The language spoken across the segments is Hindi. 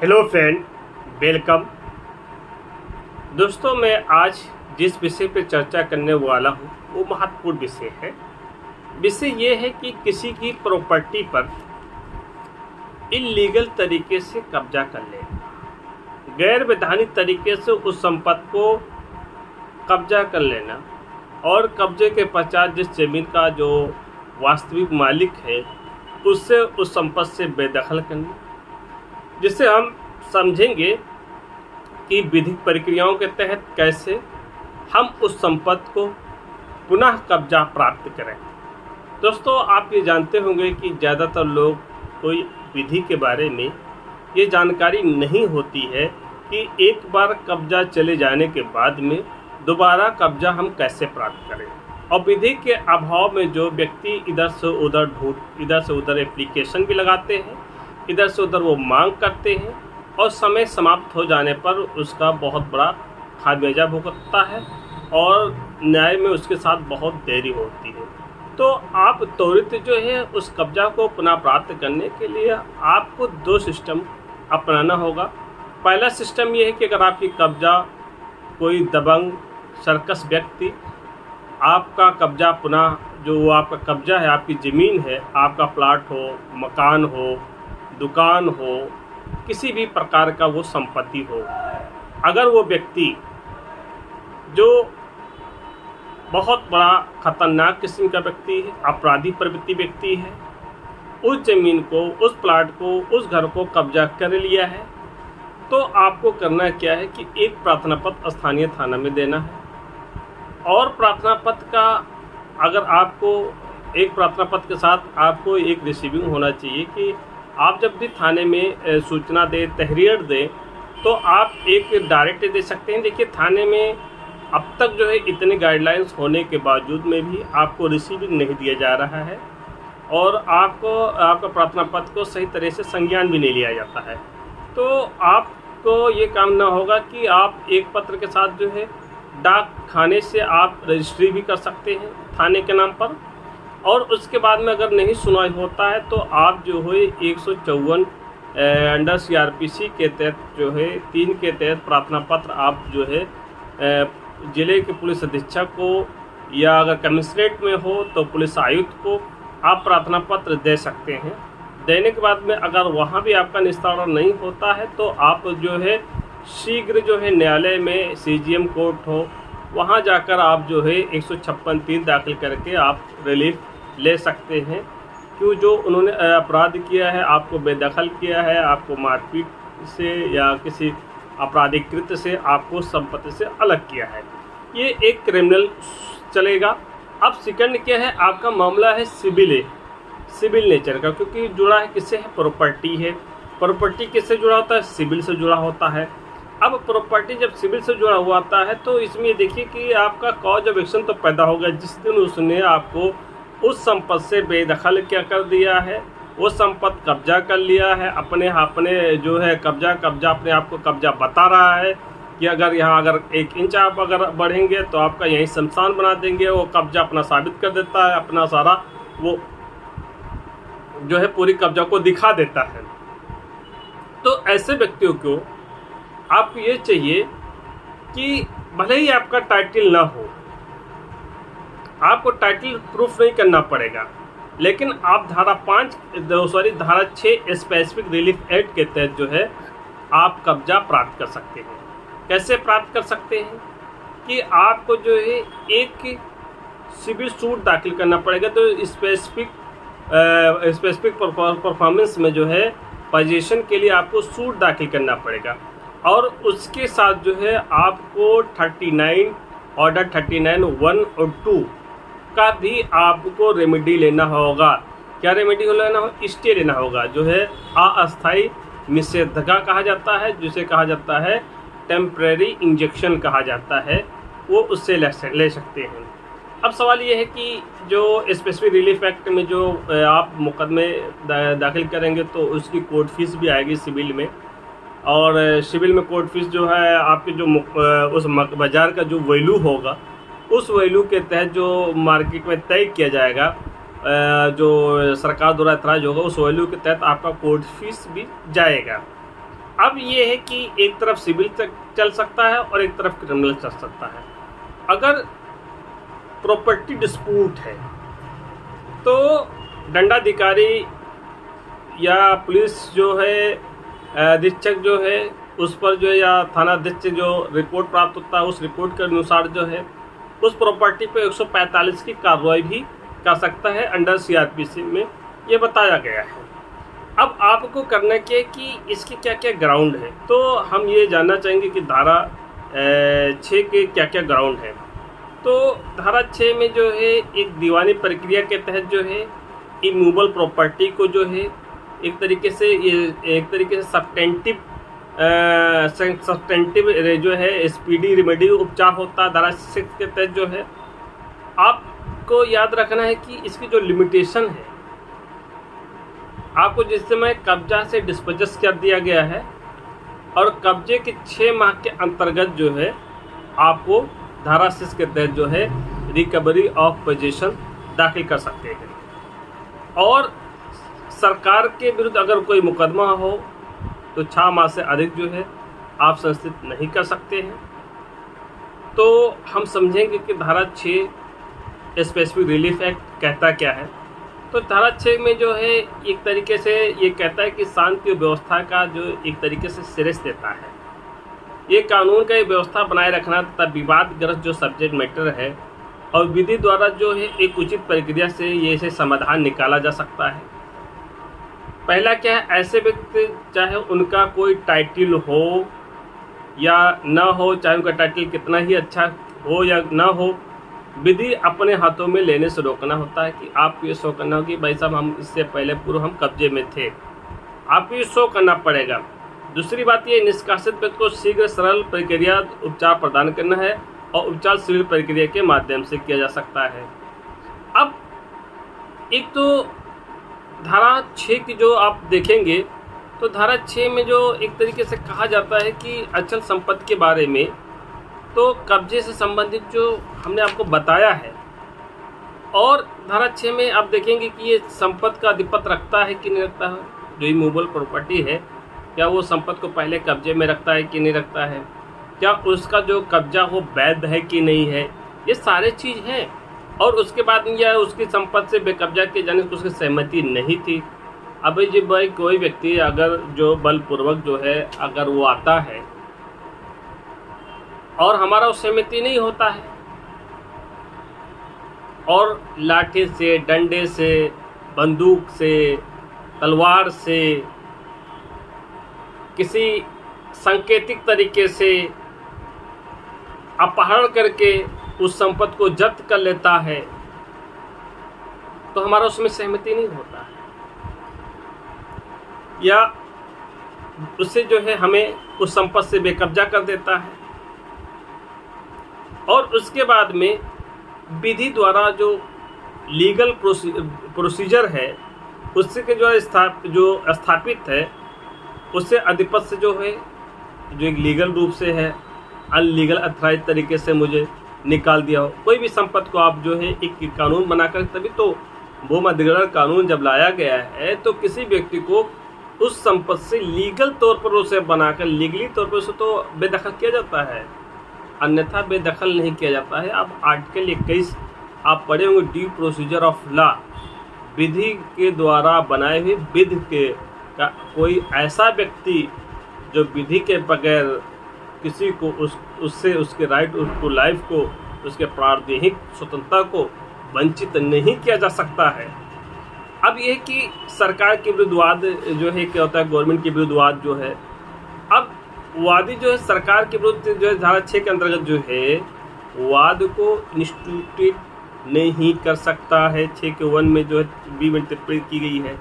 Hello friend, welcome. दोस्तों, मैं आज जिस विषय पर चर्चा करने वाला हूँ वो महत्वपूर्ण विषय है। विषय ये है कि किसी की प्रॉपर्टी पर इलीगल तरीके से कब्जा कर लेना, गैर वैधानिक तरीके से उस संपत्ति को कब्जा कर लेना और कब्जे के पश्चात जिस जमीन का जो वास्तविक मालिक है उससे उस संपत्ति से बेदखल करना, जिससे हम समझेंगे कि विधिक प्रक्रियाओं के तहत कैसे हम उस संपत्ति को पुनः कब्जा प्राप्त करें। दोस्तों, आप ये जानते होंगे कि ज़्यादातर लोग कोई विधि के बारे में ये जानकारी नहीं होती है कि एक बार कब्जा चले जाने के बाद में दोबारा कब्जा हम कैसे प्राप्त करें। और विधि के अभाव में जो व्यक्ति इधर से उधर एप्लीकेशन भी लगाते हैं, इधर से उधर वो मांग करते हैं और समय समाप्त हो जाने पर उसका बहुत बड़ा खामियाजा भुगतता है और न्याय में उसके साथ बहुत देरी होती है। तो आप त्वरित जो है उस कब्जा को पुनः प्राप्त करने के लिए आपको दो सिस्टम अपनाना होगा। पहला सिस्टम ये है कि अगर आपकी कब्जा कोई दबंग सर्कस व्यक्ति आपका कब्जा पुनः जो वो आपका कब्जा है, आपकी ज़मीन है, आपका प्लाट हो, मकान हो, दुकान हो, किसी भी प्रकार का वो संपत्ति हो, अगर वो व्यक्ति जो बहुत बड़ा खतरनाक किस्म का व्यक्ति है, अपराधी प्रवृत्ति व्यक्ति है, उस ज़मीन को, उस प्लाट को, उस घर को कब्जा कर लिया है, तो आपको करना क्या है कि एक प्रार्थना पत्र स्थानीय थाना में देना है। और प्रार्थना पत्र का अगर आपको एक प्रार्थना पत्र के साथ आपको एक रिसीविंग होना चाहिए कि आप जब भी थाने में सूचना दें, तहरीर दें, तो आप एक डायरेक्ट दे सकते हैं। देखिए, थाने में अब तक जो है इतने गाइडलाइंस होने के बावजूद में भी आपको रिसीविंग नहीं दिया जा रहा है और आपका प्रार्थना पत्र को सही तरह से संज्ञान भी नहीं लिया जाता है। तो आपको ये काम ना होगा कि आप एक पत्र के साथ जो है डाक खाने से आप रजिस्ट्री भी कर सकते हैं थाने के नाम पर, और उसके बाद में अगर नहीं सुनाई होता है तो आप जो है 154 अंडर CRPC के तहत जो है 3 के तहत प्रार्थना पत्र आप जो है ज़िले के पुलिस अधीक्षक को या अगर कमिश्नरेट में हो तो पुलिस आयुक्त को आप प्रार्थना पत्र दे सकते हैं। देने के बाद में अगर वहाँ भी आपका निस्तारण नहीं होता है तो आप जो है शीघ्र जो है न्यायालय में CGM कोर्ट हो, वहाँ जाकर आप जो है 156(3) दाखिल करके आप रिलीफ ले सकते हैं। क्यों, जो उन्होंने अपराध किया है, आपको बेदखल किया है, आपको मारपीट से या किसी आपराधिक कृत्य से आपको संपत्ति से अलग किया है, ये एक क्रिमिनल चलेगा। अब सेकंड क्या है, आपका मामला है सिविल नेचर का, क्योंकि जुड़ा है किससे है, प्रॉपर्टी है। प्रॉपर्टी किससे जुड़ा होता है, सिविल से जुड़ा होता है। अब प्रॉपर्टी जब सिविल से जुड़ा हुआ आता है तो इसमें देखिए कि आपका कॉज ऑफ एक्शन तो पैदा होगा जिस दिन उसने आपको उस संपत्ति से बेदखल क्या कर दिया है, वो संपत्ति कब्जा कर लिया है, अपने जो है कब्जा अपने आप को कब्जा बता रहा है कि अगर यहाँ 1 इंच आप अगर बढ़ेंगे तो आपका यहीं शमशान बना देंगे। वो कब्जा अपना साबित कर देता है, अपना सारा वो जो है पूरी कब्जा को दिखा देता है। तो ऐसे व्यक्तियों को आपको ये चाहिए कि भले ही आपका टाइटल ना हो, आपको टाइटल प्रूफ नहीं करना पड़ेगा, लेकिन आप धारा 6 स्पेसिफिक रिलीफ एक्ट के तहत जो है आप कब्जा प्राप्त कर सकते हैं। कैसे प्राप्त कर सकते हैं कि आपको जो है एक सिविल सूट दाखिल करना पड़ेगा। तो स्पेसिफिक परफॉर्मेंस में जो है पोजीशन के लिए आपको सूट दाखिल करना पड़ेगा और उसके साथ जो है आपको 39 ऑर्डर 39(1) और 2 का भी आपको रेमेडी लेना होगा। क्या रेमेडी लेना होगा, स्टे लेना होगा, जो है अस्थायी निषेधाज्ञा कहा जाता है, जिसे कहा जाता है टेम्परेरी इंजेक्शन कहा जाता है, वो उससे ले सकते हैं। अब सवाल ये है कि जो स्पेसिफिक रिलीफ एक्ट में जो आप मुकदमे दाखिल करेंगे तो उसकी कोर्ट फीस भी आएगी सिविल में, और सिविल में कोर्ट फीस जो है आपके जो उस बाज़ार का जो वैल्यू होगा उस वैल्यू के तहत जो मार्केट में तय किया जाएगा, जो सरकार द्वारा ऐतराज़ होगा, उस वैल्यू के तहत आपका कोर्ट फीस भी जाएगा। अब ये है कि एक तरफ सिविल चल सकता है और एक तरफ क्रिमिनल चल सकता है। अगर प्रॉपर्टी डिस्प्यूट है तो दंडाधिकारी या पुलिस जो है अधीक्षक जो है उस पर जो है या थाना अध्यक्ष जो रिपोर्ट प्राप्त होता है उस रिपोर्ट के अनुसार जो है उस प्रॉपर्टी पे 145 की कार्रवाई भी कर सकता है अंडर CRPC में ये बताया गया है। अब आपको करना क्या है कि इसके क्या क्या ग्राउंड है, तो हम ये जानना चाहेंगे कि धारा 6 के क्या क्या ग्राउंड है। तो धारा 6 में जो है एक दीवानी प्रक्रिया के तहत जो है इमूवेबल प्रॉपर्टी को जो है एक तरीके से सब्सटेंटिव जो है स्पीडी रेमेडी उपचार होता है। धारा 6 के तहत जो है आपको याद रखना है कि इसकी जो लिमिटेशन है, आपको जिस समय कब्जा से डिस्पोजस कर दिया गया है और कब्जे के 6 माह के अंतर्गत जो है आपको धारा 6 के तहत जो है रिकवरी ऑफ पोजीशन दाखिल कर सकते हैं। और सरकार के विरुद्ध अगर कोई मुकदमा हो तो 6 माह से अधिक जो है आप संस्थित नहीं कर सकते हैं। तो हम समझेंगे कि धारा 6 स्पेसिफिक रिलीफ एक्ट कहता क्या है। तो धारा 6 में जो है एक तरीके से ये कहता है कि शांति व्यवस्था का जो एक तरीके से सिरस देता है, ये कानून का व्यवस्था बनाए रखना तथा विवादग्रस्त जो सब्जेक्ट मैटर है और विधि द्वारा जो है एक उचित प्रक्रिया से ये इसे समाधान निकाला जा सकता है। पहला क्या है, ऐसे व्यक्ति चाहे उनका कोई टाइटल हो या ना हो, चाहे उनका टाइटल कितना ही अच्छा हो या ना हो, विधि अपने हाथों में लेने से रोकना होता है कि आपको ये शो करना हो कि भाई साहब हम इससे पहले पूर्व हम कब्जे में थे, आपको ये शो करना पड़ेगा। दूसरी बात ये निष्कासित व्यक्ति को शीघ्र सरल प्रक्रिया उपचार प्रदान करना है और उपचार सिविल प्रक्रिया के माध्यम से किया जा सकता है। अब एक तो धारा 6 की जो आप देखेंगे तो धारा 6 में जो एक तरीके से कहा जाता है कि अचल संपत्ति के बारे में, तो कब्जे से संबंधित जो हमने आपको बताया है। और धारा 6 में आप देखेंगे कि ये संपत्ति का अधिपत्य रखता है कि नहीं रखता है, जो इमूवेबल प्रॉपर्टी है क्या वो संपत्ति को पहले कब्जे में रखता है कि नहीं रखता है, क्या उसका जो कब्जा वो वैध है कि नहीं है, ये सारे चीज़ हैं। और उसके बाद या उसकी संपत्ति से बेकब्जा किए जाने की उसकी सहमति नहीं थी। अब जब भाई कोई व्यक्ति अगर जो बलपूर्वक जो है अगर वो आता है और हमारा उस सहमति नहीं होता है और लाठी से, डंडे से, बंदूक से, तलवार से, किसी सांकेतिक तरीके से अपहरण करके उस संपत्ति को जब्त कर लेता है तो हमारा उसमें सहमति नहीं होता है, या उससे जो है हमें उस संपत्ति से बेकब्जा कर देता है। और उसके बाद में विधि द्वारा जो लीगल प्रोसीजर है उससे के जो स्थापित है उससे अधिपत्य से जो है जो एक लीगल रूप से है अनलीगल अथराइज तरीके से मुझे निकाल दिया हो। कोई भी संपत्ति को आप जो है एक कानून बनाकर, तभी तो भूमि अधिग्रहण कानून जब लाया गया है तो किसी व्यक्ति को उस संपत्ति से लीगल तौर पर उसे बनाकर लीगली तौर पर उसे तो बेदखल किया जाता है, अन्यथा बेदखल नहीं किया जाता है। आप आर्टिकल 21 आप पढ़े होंगे, ड्यू प्रोसीजर ऑफ लॉ, विधि के द्वारा बनाए हुए विधि के का कोई ऐसा व्यक्ति जो विधि के बगैर किसी को उससे उसके राइट टू लाइफ को, उसके प्रावधानिक स्वतंत्रता को वंचित नहीं किया जा सकता है। अब यह कि सरकार के विरुद्ध वाद जो है क्या होता है, गवर्नमेंट के विरुद्ध वाद जो है, अब वादी जो है सरकार के विरुद्ध जो है धारा 6 के अंतर्गत जो है वाद को इंस्टीट्यूट नहीं कर सकता है। 6 के 1 में जो है बी में टिप्पणी की गई है।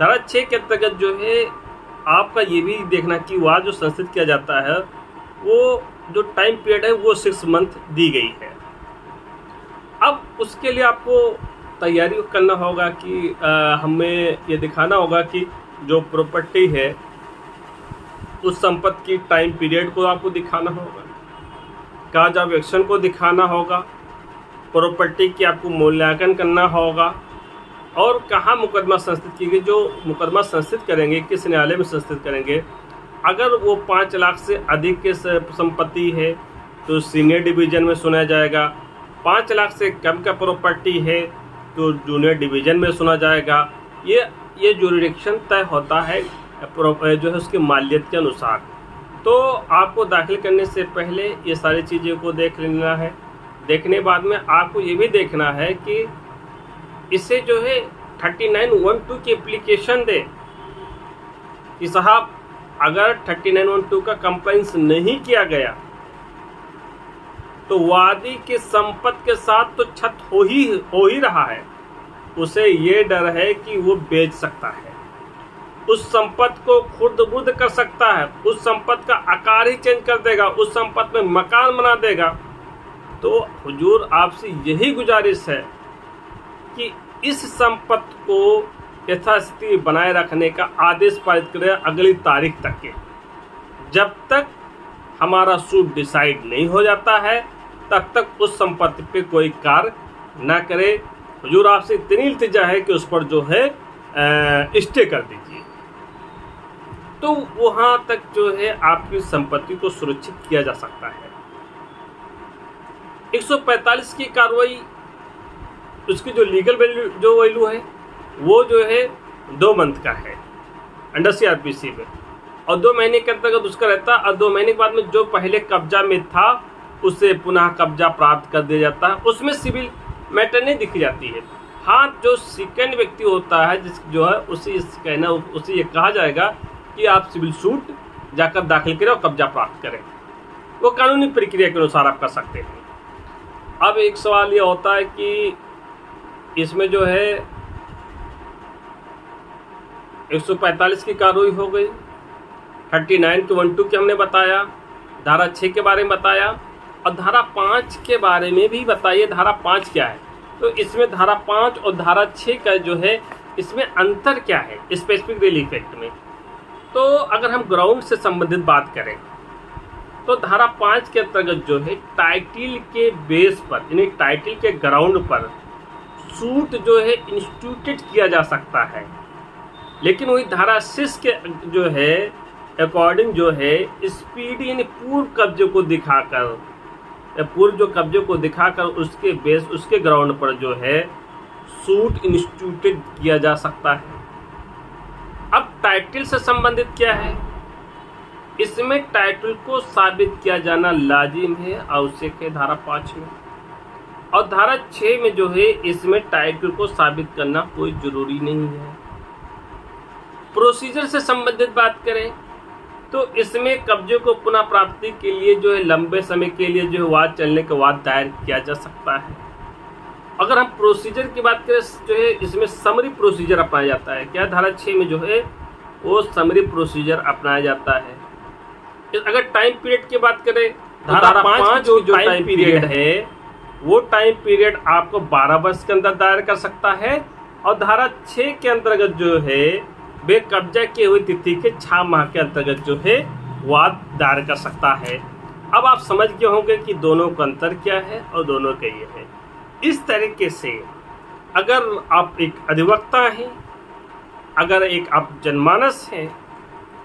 धारा 6 के अंतर्गत जो है आपका ये भी देखना कि वाद जो संस्थित किया जाता है वो जो टाइम पीरियड है वो 6 मंथ दी गई है। अब उसके लिए आपको तैयारी करना होगा कि हमें ये दिखाना होगा कि जो प्रॉपर्टी है उस संपत्ति की टाइम पीरियड को आपको दिखाना होगा, काज ऑफ एक्शन को दिखाना होगा, प्रॉपर्टी की आपको मूल्यांकन करना होगा और कहाँ मुकदमा संस्थित की गई। जो मुकदमा संस्थित करेंगे, किस न्यायालय में संस्थित करेंगे, अगर वो 5 लाख से अधिक के संपत्ति है तो सीनियर डिवीज़न में सुना जाएगा। 5 लाख से कम का प्रॉपर्टी है तो जूनियर डिवीज़न में सुना जाएगा। ये जुरिडिक्शन तय होता है जो है उसके मालियत के अनुसार। तो आपको दाखिल करने से पहले ये सारी चीज़ों को देख लेना है। देखने बाद में आपको ये भी देखना है कि इसे जो है 3912 की एप्लीकेशन दे कि साहब अगर 3912 का कंप्लायंस नहीं किया गया तो वादी के संपत्ति के साथ तो छत हो ही रहा है, उसे ये डर है कि वो बेच सकता है, उस संपत्ति को खुर्द-बुर्द कर सकता है, उस संपत्ति का आकार ही चेंज कर देगा, उस संपत्ति में मकान बना देगा। तो हुजूर आपसे यही गुजारिश है कि इस संपत्ति को यथास्थिति बनाए रखने का आदेश पारित करें अगली तारीख तक के। जब तक हमारा सूट डिसाइड नहीं हो जाता है तब तक उस संपत्ति पे कोई कार्य ना करे। हुजूर आपसे इतनी इल्तिजा है कि उस पर जो है स्टे कर दीजिए, तो वहाँ तक जो है आपकी संपत्ति को सुरक्षित किया जा सकता है। 145 की कार्रवाई, उसकी जो लीगल वैल्यू है वो जो है 2 मंथ का है अंडर CRPC में, और 2 महीने के अंतर्गत उसका रहता है, और 2 महीने के बाद में जो पहले कब्जा में था उसे पुनः कब्जा प्राप्त कर दिया जाता है। उसमें सिविल मैटर नहीं दिखी जाती है। हाँ, जो सेकंड व्यक्ति होता है जिस जो है उसे ये कहा जाएगा कि आप सिविल सूट जाकर दाखिल करें और कब्जा प्राप्त करें, वो कानूनी प्रक्रिया के अनुसार आप कर सकते हैं। अब एक सवाल ये होता है कि इसमें जो है 145 की कार्रवाई हो गई, 3912 के हमने बताया, धारा 6 के बारे में बताया, और धारा 5 के बारे में भी बताइए धारा 5 क्या है। तो इसमें धारा 5 और धारा 6 का जो है इसमें अंतर क्या है स्पेसिफिक रिलीफ एक्ट में। तो अगर हम ग्राउंड से संबंधित बात करें तो धारा 5 के अंतर्गत जो है टाइटिल के बेस पर यानी टाइटिल के ग्राउंड पर सूट जो है इंस्टीट्यूटेड किया जा सकता है, लेकिन वही धारा 6 के जो है अकॉर्डिंग जो है स्पीडी यानी पूर्व कब्जे को दिखाकर उसके बेस उसके ग्राउंड पर जो है सूट इंस्टीट्यूटेड किया जा सकता है। अब टाइटल से संबंधित क्या है, इसमें टाइटल को साबित किया जाना लाजिम है आवश्यक है धारा 5 में, और धारा 6 में जो है इसमें टाइटल को साबित करना कोई जरूरी नहीं है। प्रोसीजर से संबंधित बात करें तो इसमें कब्जे को पुनः प्राप्ति के लिए जो है लंबे समय के लिए जो है वाद चलने के बाद दायर किया जा सकता है। अगर हम प्रोसीजर की बात करें जो है इसमें समरी प्रोसीजर अपनाया जाता है। क्या धारा 6 में जो है वो समरी प्रोसीजर अपनाया जाता है। अगर टाइम पीरियड की बात करें धारा 5 जो टाइम पीरियड है वो टाइम पीरियड आपको 12 वर्ष के अंदर दायर कर सकता है, और धारा 6 के अंतर्गत जो है वे कब्जा किए हुई तिथि के 6 माह के अंतर्गत जो है वाद दायर कर सकता है। अब आप समझ गए होंगे कि दोनों का अंतर क्या है और दोनों का ये है। इस तरीके से अगर आप एक अधिवक्ता हैं, अगर एक आप जनमानस हैं,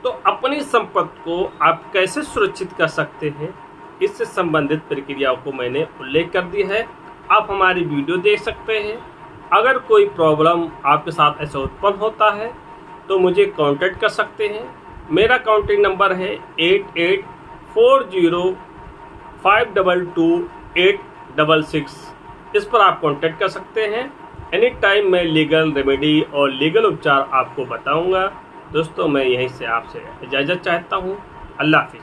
तो अपनी संपत्ति को आप कैसे सुरक्षित कर सकते हैं इससे संबंधित प्रक्रियाओं को मैंने उल्लेख कर दी है। आप हमारी वीडियो देख सकते हैं। अगर कोई प्रॉब्लम आपके साथ ऐसा उत्पन्न होता है तो मुझे कांटेक्ट कर सकते हैं। मेरा कांटेक्ट नंबर है 8840522866। इस पर आप कांटेक्ट कर सकते हैं। एनी टाइम मैं लीगल रेमेडी और लीगल उपचार आपको बताऊंगा। दोस्तों, मैं यहीं से आपसे इजाज़त चाहता हूं। अल्लाह हाफिज़।